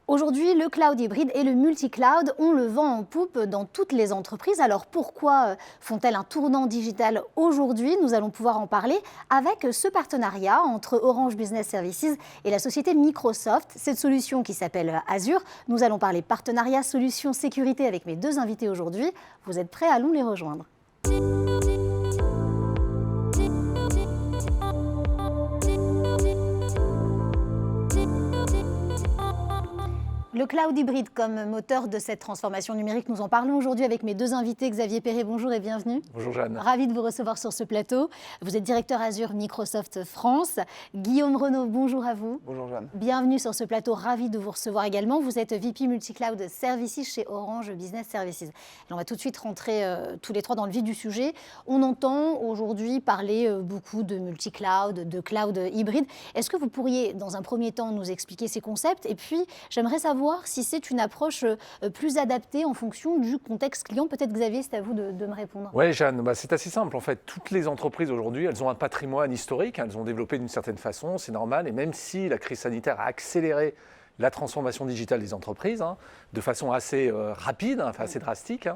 Aujourd'hui, le cloud hybride et le multi-cloud ont le vent en poupe dans toutes les entreprises. Alors pourquoi font-elles un tournant digital aujourd'hui? Nous allons pouvoir en parler avec ce partenariat entre Orange Business Services et la société Microsoft. Cette solution qui s'appelle Azure. Nous allons parler partenariat, solution, sécurité avec mes deux invités aujourd'hui. Vous êtes prêts? Allons les rejoindre. Le cloud hybride comme moteur de cette transformation numérique, nous en parlons aujourd'hui avec mes deux invités. Xavier Perret, bonjour et bienvenue. Bonjour Jeanne. Ravi de vous recevoir sur ce plateau. Vous êtes directeur Azure Microsoft France. Guillaume Renaud, bonjour à vous. Bonjour Jeanne. Bienvenue sur ce plateau, ravi de vous recevoir également. Vous êtes VP Multi-Cloud Services chez Orange Business Services. Et on va tout de suite rentrer tous les trois dans le vif du sujet. On entend aujourd'hui parler beaucoup de multi-cloud, de cloud hybride. Est-ce que vous pourriez, dans un premier temps, nous expliquer ces concepts? Et puis, j'aimerais savoir si c'est une approche plus adaptée en fonction du contexte client. Peut-être Xavier, c'est à vous de me répondre. Oui Jeanne, c'est assez simple en fait. Toutes les entreprises aujourd'hui, elles ont un patrimoine historique, elles ont développé d'une certaine façon, c'est normal. Et même si la crise sanitaire a accéléré la transformation digitale des entreprises, de façon assez rapide, assez drastique.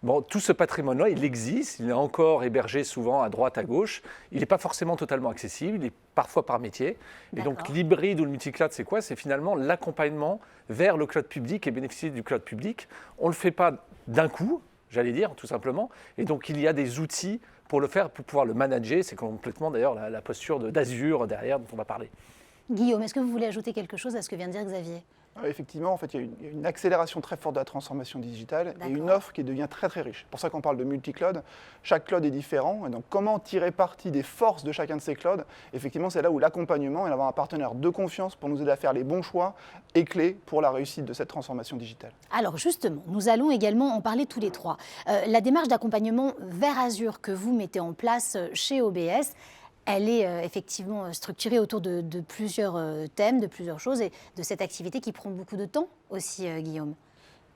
Bon, tout ce patrimoine-là, il existe, il est encore hébergé souvent à droite, à gauche. Il n'est pas forcément totalement accessible, il est parfois par métier. Et donc l'hybride ou le multi-cloud, c'est quoi? C'est finalement l'accompagnement vers le cloud public et bénéficier du cloud public. On ne le fait pas d'un coup, j'allais dire, tout simplement. Et donc il y a des outils pour le faire, pour pouvoir le manager. C'est complètement d'ailleurs la posture d'Azure derrière dont on va parler. Guillaume, est-ce que vous voulez ajouter quelque chose à ce que vient de dire Xavier? Effectivement, en fait, il y a une accélération très forte de la transformation digitale et une offre qui devient très très riche. C'est pour ça qu'on parle de multi-cloud. Chaque cloud est différent. Et donc, comment tirer parti des forces de chacun de ces clouds? Effectivement, c'est là où l'accompagnement et d'avoir un partenaire de confiance pour nous aider à faire les bons choix est clé pour la réussite de cette transformation digitale. Alors justement, nous allons également en parler tous les trois. La démarche d'accompagnement vers Azure que vous mettez en place chez OBS, elle est effectivement structurée autour de plusieurs thèmes, de plusieurs choses et de cette activité qui prend beaucoup de temps aussi, Guillaume.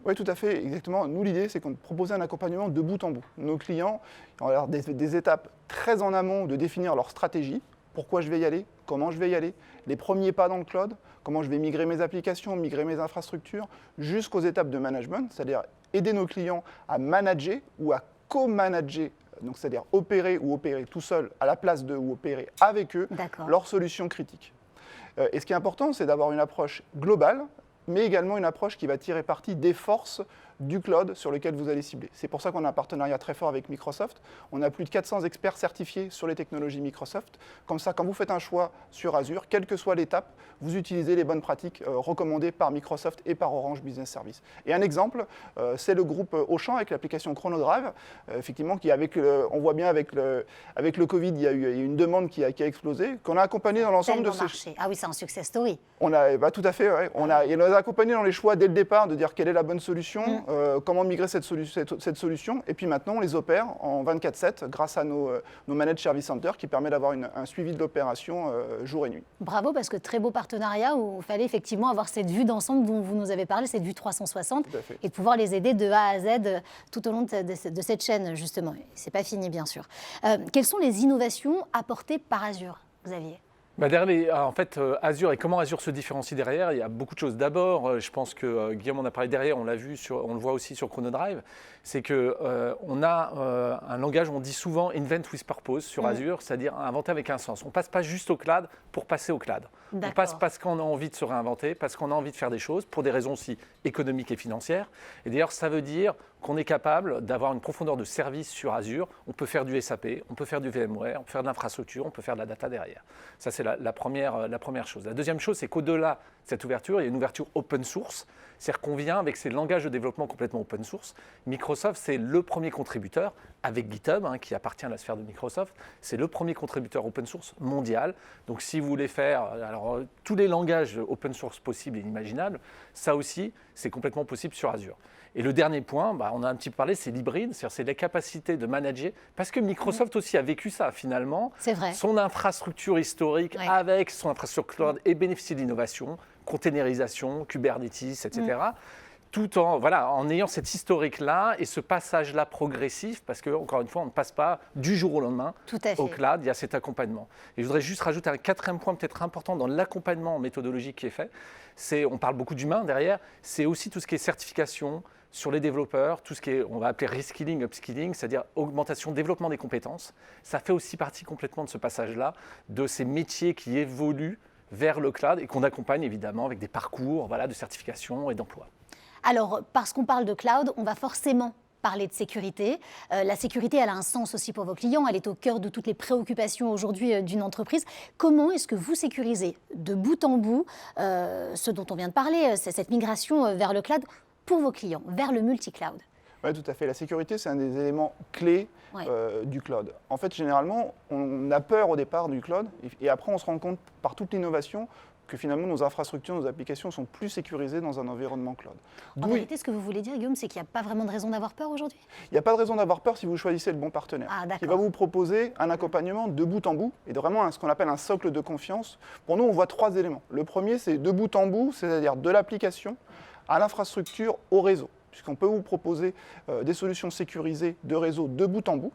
Oui, tout à fait, exactement. Nous, l'idée, c'est qu'on propose un accompagnement de bout en bout. Nos clients ont alors des étapes très en amont de définir leur stratégie. Pourquoi je vais y aller? Comment je vais y aller? Les premiers pas dans le cloud? Comment je vais migrer mes applications, migrer mes infrastructures? Jusqu'aux étapes de management, c'est-à-dire aider nos clients à manager ou à co-manager, donc c'est-à-dire opérer ou opérer tout seul à la place d'eux ou opérer avec eux leurs solutions critiques. Et ce qui est important, c'est d'avoir une approche globale, mais également une approche qui va tirer parti des forces du cloud sur lequel vous allez cibler. C'est pour ça qu'on a un partenariat très fort avec Microsoft. On a plus de 400 experts certifiés sur les technologies Microsoft. Comme ça, quand vous faites un choix sur Azure, quelle que soit l'étape, vous utilisez les bonnes pratiques recommandées par Microsoft et par Orange Business Services. Et un exemple, c'est le groupe Auchan avec l'application ChronoDrive, effectivement, qui on voit bien avec le Covid, il y a eu une demande qui a explosé, qu'on a accompagné dans l'ensemble de ces... Ah oui, c'est un success story. Tout à fait, ouais. On a accompagné dans les choix dès le départ de dire quelle est la bonne solution, comment migrer cette solution, et puis maintenant on les opère en 24/7 grâce à nos Managed Service Centers qui permet d'avoir un suivi de l'opération jour et nuit. Bravo, parce que très beau partenariat où il fallait effectivement avoir cette vue d'ensemble dont vous nous avez parlé, cette vue 360, et de pouvoir les aider de A à Z tout au long de cette chaîne, justement. C'est pas fini, bien sûr. Quelles sont les innovations apportées par Azure, Xavier? En fait, Azure et comment Azure se différencie derrière, il y a beaucoup de choses. D'abord, je pense que Guillaume en a parlé derrière, on le voit aussi sur ChronoDrive, c'est qu'on a un langage, on dit souvent invent with purpose sur Azure, c'est-à-dire inventer avec un sens. On ne passe pas juste au cloud pour passer au cloud. On passe parce qu'on a envie de se réinventer, parce qu'on a envie de faire des choses, pour des raisons aussi économiques et financières. Et d'ailleurs, ça veut dire qu'on est capable d'avoir une profondeur de service sur Azure. On peut faire du SAP, on peut faire du VMware, on peut faire de l'infrastructure, on peut faire de la data derrière. Ça, c'est la première chose. La deuxième chose, c'est qu'au-delà de cette ouverture, il y a une ouverture open source. C'est-à-dire qu'on vient avec ces langages de développement complètement open source. Microsoft, c'est le premier contributeur, avec GitHub, qui appartient à la sphère de Microsoft, c'est le premier contributeur open source mondial. Donc si vous voulez faire tous les langages open source possibles et inimaginables, ça aussi, c'est complètement possible sur Azure. Et le dernier point, on a un petit peu parlé, c'est l'hybride, c'est la capacité de manager, parce que Microsoft aussi a vécu ça finalement. C'est vrai. Son infrastructure historique avec son infrastructure cloud et bénéficier d'innovation, containerisation, Kubernetes, etc. tout en ayant cet historique-là et ce passage-là progressif, parce que, encore une fois, on ne passe pas du jour au lendemain Tout à fait. au cloud, il y a cet accompagnement. Et je voudrais juste rajouter un 4e point peut-être important dans l'accompagnement méthodologique qui est fait. On parle beaucoup d'humains derrière, c'est aussi tout ce qui est certification sur les développeurs, tout ce qui est, on va appeler reskilling, upskilling, c'est-à-dire augmentation, développement des compétences. Ça fait aussi partie complètement de ce passage-là, de ces métiers qui évoluent vers le cloud et qu'on accompagne évidemment avec des parcours de certification et d'emploi. Alors, parce qu'on parle de cloud, on va forcément parler de sécurité. La sécurité, elle a un sens aussi pour vos clients. Elle est au cœur de toutes les préoccupations aujourd'hui d'une entreprise. Comment est-ce que vous sécurisez de bout en bout ce dont on vient de parler, c'est cette migration vers le cloud pour vos clients, vers le multi-cloud? Oui, tout à fait. La sécurité, c'est un des éléments clés du cloud. En fait, généralement, on a peur au départ du cloud et après, on se rend compte par toute l'innovation que finalement, nos infrastructures, nos applications sont plus sécurisées dans un environnement cloud. En vérité, ce que vous voulez dire, Guillaume, c'est qu'il n'y a pas vraiment de raison d'avoir peur aujourd'hui? Il n'y a pas de raison d'avoir peur si vous choisissez le bon partenaire, qui va vous proposer un accompagnement de bout en bout et vraiment ce qu'on appelle un socle de confiance. Pour nous, on voit 3 éléments. Le premier, c'est de bout en bout, c'est-à-dire de l'application à l'infrastructure, au réseau, puisqu'on peut vous proposer des solutions sécurisées de réseau de bout en bout.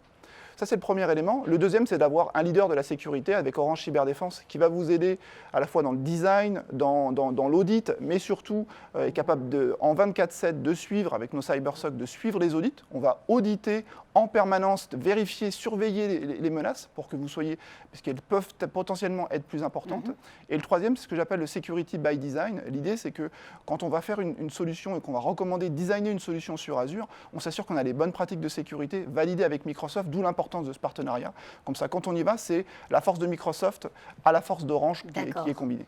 Ça, c'est le premier élément. Le deuxième, c'est d'avoir un leader de la sécurité avec Orange Cyberdéfense qui va vous aider à la fois dans le design, dans l'audit, mais surtout est capable en 24/7 de suivre, avec nos CyberSOC, de suivre les audits. On va auditer en permanence, vérifier, surveiller les menaces pour que vous soyez, parce qu'elles peuvent potentiellement être plus importantes. Et le troisième, c'est ce que j'appelle le security by design. L'idée, c'est que quand on va faire une solution et qu'on va recommander designer une solution sur Azure, on s'assure qu'on a les bonnes pratiques de sécurité validées avec Microsoft, d'où l'importance de ce partenariat. Comme ça, quand on y va, c'est la force de Microsoft à la force d'Orange qui est combinée.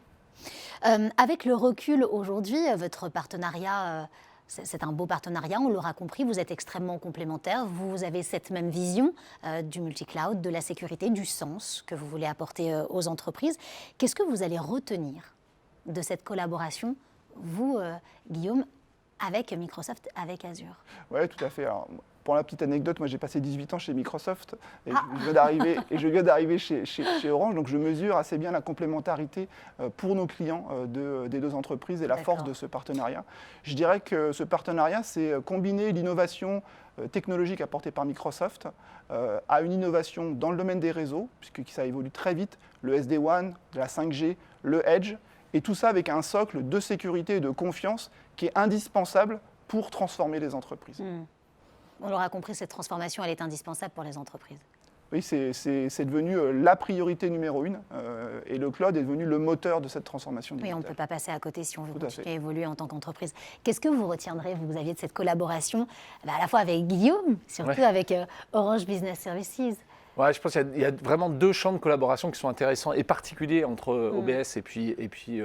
Avec le recul aujourd'hui, votre partenariat... c'est un beau partenariat, on l'aura compris, vous êtes extrêmement complémentaires, vous avez cette même vision du multi-cloud, de la sécurité, du sens que vous voulez apporter aux entreprises. Qu'est-ce que vous allez retenir de cette collaboration, vous, Guillaume, avec Microsoft, avec Azure? Oui, tout à fait. Alors, pour la petite anecdote, moi j'ai passé 18 ans chez Microsoft et je viens d'arriver chez Orange, donc je mesure assez bien la complémentarité pour nos clients des 2 entreprises et la force de ce partenariat. Je dirais que ce partenariat, c'est combiner l'innovation technologique apportée par Microsoft à une innovation dans le domaine des réseaux, puisque ça évolue très vite, le SD-WAN, la 5G, le Edge, et tout ça avec un socle de sécurité et de confiance qui est indispensable pour transformer les entreprises. On l'aura compris, cette transformation, elle est indispensable pour les entreprises. Oui, c'est devenu la priorité numéro 1 et le cloud est devenu le moteur de cette transformation digitale. Oui, on ne peut pas passer à côté si on veut continuer à évoluer en tant qu'entreprise. Qu'est-ce que vous retiendrez, vous aviez de cette collaboration, à la fois avec Guillaume, surtout avec Orange Business Services? Ouais, je pense qu'il y a vraiment 2 champs de collaboration qui sont intéressants et particuliers entre OBS et puis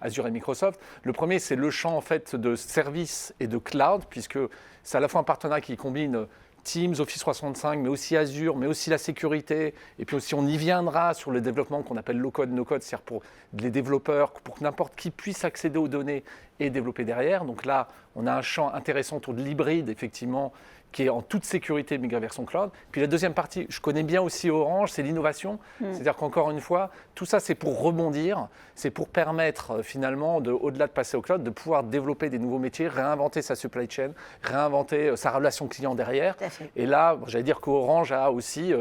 Azure et Microsoft. Le premier, c'est le champ en fait de services et de cloud, puisque c'est à la fois un partenariat qui combine Teams, Office 365, mais aussi Azure, mais aussi la sécurité. Et puis aussi, on y viendra sur le développement qu'on appelle low-code, no-code, c'est-à-dire pour les développeurs, pour que n'importe qui puisse accéder aux données et développer derrière. Donc là, on a un champ intéressant autour de l'hybride, effectivement, qui est en toute sécurité migré vers son cloud. Puis la deuxième partie, je connais bien aussi Orange, c'est l'innovation. C'est-à-dire qu'encore une fois, tout ça, c'est pour rebondir, c'est pour permettre finalement, au-delà de passer au cloud, de pouvoir développer des nouveaux métiers, réinventer sa supply chain, réinventer sa relation client derrière. Et là, j'allais dire qu'Orange a aussi,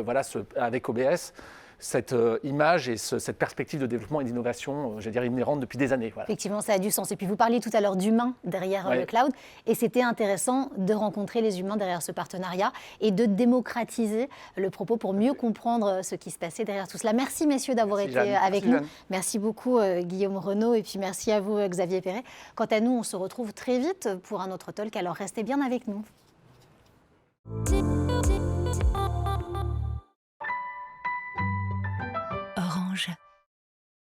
avec OBS, cette image et cette perspective de développement et d'innovation, j'allais dire, inhérente depuis des années. Voilà. Effectivement, ça a du sens. Et puis vous parliez tout à l'heure d'humains derrière le cloud, et c'était intéressant de rencontrer les humains derrière ce partenariat et de démocratiser le propos pour mieux comprendre ce qui se passait derrière tout cela. Merci messieurs d'avoir été avec nous. Merci beaucoup Guillaume Renaud et puis merci à vous Xavier Perret. Quant à nous, on se retrouve très vite pour un autre talk, alors restez bien avec nous. Orange.